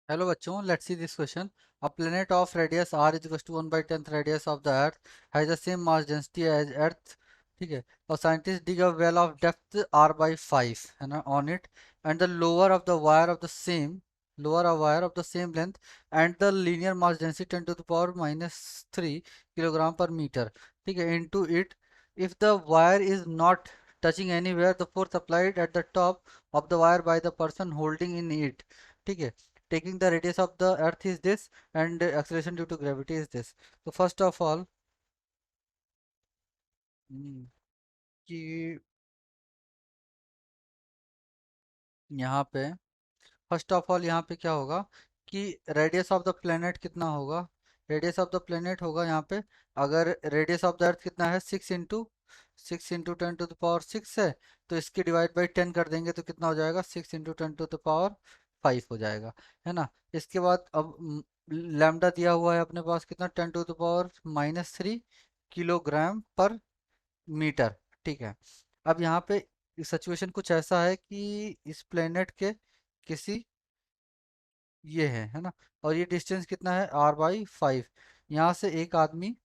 Hello बच्चों, let's see this question. A planet of radius r is equals to 1/10th radius of the earth has the same mass density as earth. ठीक है. और scientists dig a well of depth r/5 है ना on it, and the lower a wire of the same length and the linear mass density 10 to the power minus 3 kilogram per meter. ठीक है. Into it, if the wire is not touching anywhere, the force applied at the top of the wire by the person holding in it. ठीक है. Taking the radius of the earth is this, and acceleration due to gravity is this. So first of all, कि यहाँ पे first of all यहाँ पे क्या होगा कि रेडियस ऑफ द प्लेनेट कितना होगा. रेडियस ऑफ द प्लेनेट होगा यहाँ पे, अगर रेडियस ऑफ द अर्थ कितना है 6 इंटू 10 टू द पावर 6 है, तो इसके डिवाइड बाई 10 कर देंगे तो कितना हो जाएगा 6 इंटू 10 टू द पावर 5 हो जाएगा. है ना. इसके बाद अब लैम्डा दिया हुआ है अपने पास कितना 10 to the power minus 3 kilogram per metre. ठीक है. अब यहाँ पे सिचुएशन कुछ ऐसा है कि इस प्लेनेट के किसी ये है ना, और ये डिस्टेंस कितना है r/5. यहाँ से एक आदमी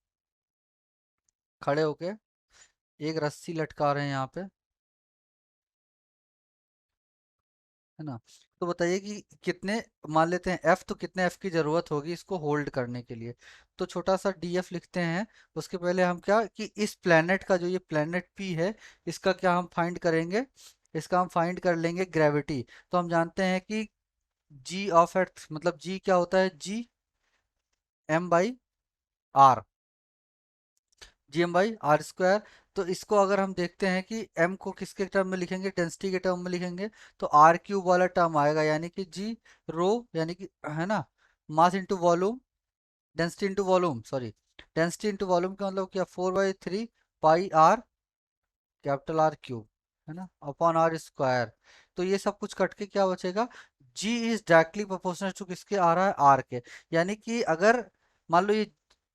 खड़े होके एक रस्सी लटका रहे हैं यहाँ पे, है ना. तो बताइए कि कितने, मान लेते हैं f, तो कितने f की जरूरत होगी इसको होल्ड करने के लिए. तो छोटा सा df लिखते हैं. उसके पहले हम क्या कि इस प्लेनेट का जो ये प्लेनेट p है, इसका क्या हम फाइंड करेंगे, इसका हम फाइंड कर लेंगे ग्रेविटी. तो हम जानते हैं कि g ऑफ अर्थ मतलब g क्या होता है, g m/r, g m/r². तो इसको अगर हम देखते हैं कि m को किसके टर्म में लिखेंगे, डेंसिटी के टर्म में लिखेंगे, तो r³ वाला टर्म आएगा, यानी कि g रो, यानी कि है ना, mass into volume, density into volume, sorry, density into volume का मतलब क्या, 4/3 पाई आर, कैपिटल आर क्यूब, है ना, अपॉन आर स्क्वायर. तो ये सब कुछ कट के क्या बचेगा, जी इज डायरेक्टली प्रोपोर्शनल टू किसके आ रहा है, आर के. यानी कि अगर मान लो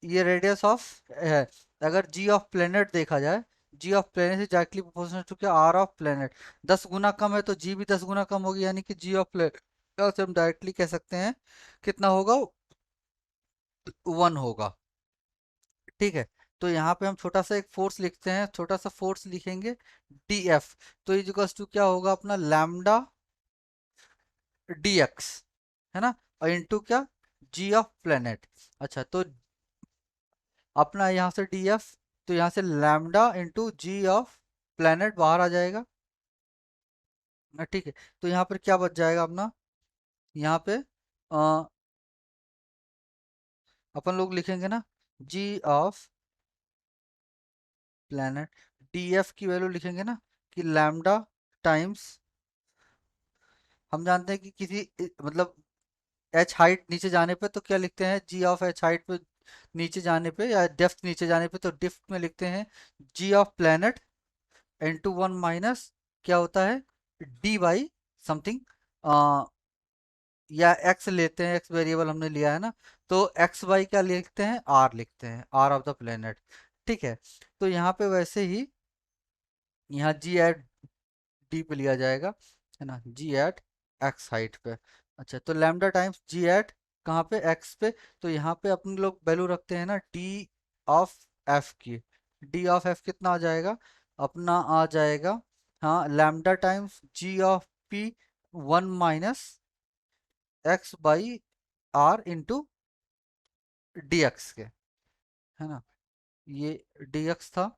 ये रेडियस ऑफ है, अगर जी ऑफ प्लेनेट देखा जाए, g of planet is directly proportional to क्या, आर ऑफ प्लेनेट. 10 गुना कम है तो जी भी 10 गुना कम होगी, यानी कि जी ऑफ प्लेनेट से हम डायरेक्टली कह सकते हैं कितना होगा, 1 होगा. ठीक है. तो यहाँ पे हम छोटा सा एक फोर्स लिखते हैं, छोटा सा फोर्स लिखेंगे डी एफ. तो इजिकल्स टू क्या होगा अपना लैम्डा डी एक्स, है ना, और इंटू क्या, जी ऑफ प्लेनेट. अच्छा, तो अपना यहाँ से डी एफ, तो यहाँ से lambda into G of planet बाहर आ जाएगा. ठीक है. तो यहाँ पर क्या बच जाएगा अपना, यहाँ पे अपन लोग लिखेंगे ना, जी ऑफ प्लेनेट, डी एफ की वैल्यू लिखेंगे ना कि लैम्डा टाइम्स, हम जानते हैं कि किसी मतलब एच हाइट नीचे जाने पे तो क्या लिखते हैं, जी ऑफ एच हाइट पे नीचे जाने पे या डेप्थ नीचे जाने पे, तो डेप्थ में लिखते हैं जी ऑफ प्लेनेट इनटू 1 माइनस क्या होता है, डी बाई समथिंग, या एक्स लेते हैं, एक्स वेरिएबल हमने लिया है ना, तो एक्स बाई क्या लिखते हैं, आर लिखते हैं, आर ऑफ द प्लेनेट. ठीक है. तो यहाँ पे वैसे ही यहाँ जी एट डी पे लिया जाएगा, है ना, जी एट एक्स हाइट पे. अच्छा, तो लैम्डा टाइम्स जी एट कहाँ पे, एक्स पे. तो यहाँ पे अपन लोग वैल्यू रखते हैं ना डी ऑफ एफ की. डी ऑफ एफ कितना आ जाएगा अपना, आ जाएगा, हाँ, lambda times G of P 1 minus X by R into D X के, है ना. ये डी एक्स था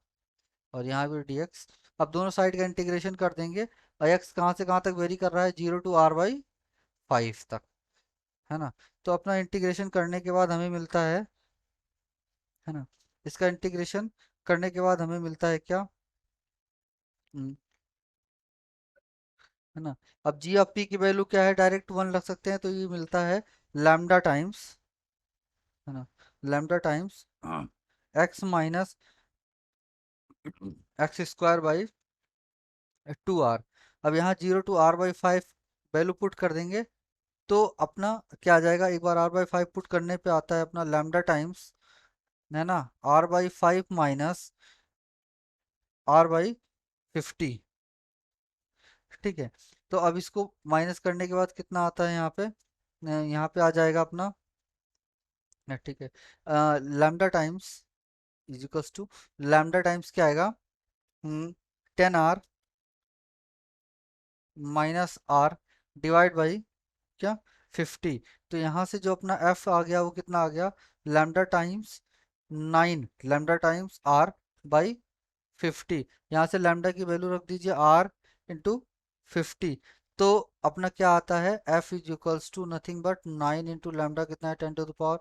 और यहाँ पे डी एक्स. अब दोनों साइड का इंटीग्रेशन कर देंगे, और एक्स कहाँ से कहाँ तक वेरी कर रहा है, 0 to r/5 तक, है ना. तो अपना इंटीग्रेशन करने के बाद हमें मिलता है ना, इसका इंटीग्रेशन करने के बाद हमें मिलता है क्या, हम्म, है ना. अब जी ऑफ पी की वैल्यू क्या है, डायरेक्ट 1 रख सकते हैं, तो ये मिलता है लैम्डा टाइम्स, है ना, lambda times X minus X square by 2 R. अब यहाँ 0 to r/5 वैल्यू पुट कर देंगे, तो अपना क्या आ जाएगा, एक बार r/5 पुट करने पे आता है अपना लैम्डा टाइम्स, है ना, r/5 माइनस r/50. ठीक है. तो अब इसको माइनस करने के बाद कितना आता है यहाँ पे, यहाँ पे आ जाएगा अपना, ठीक है, lambda times is equals to, lambda times क्या आएगा, 10 R minus R divide by क्या, 50। तो यहाँ से जो अपना एफ आ गया वो कितना आ गया, lambda times 9 lambda times R by 50। यहाँ से लैम्डा की वैल्यू रख दीजिए आर इंटू 50। तो अपना क्या आता है, F is equals to nothing but 9 into lambda कितना है, 10 टू द पावर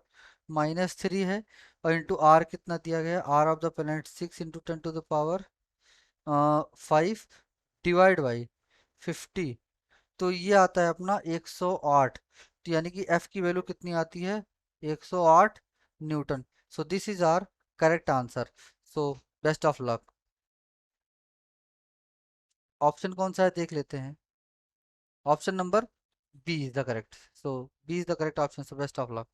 -3 है, और इंटू आर कितना दिया गया है, R of the planet 6 into 10 to the power 5 divide by 50। तो ये आता है अपना 108। तो यानी कि एफ की वैल्यू कितनी आती है, 108 newton. So this is our correct answer. So best of luck. Option कौन सा है देख लेते हैं। Option number B is the correct, so B is the correct option, so best of luck.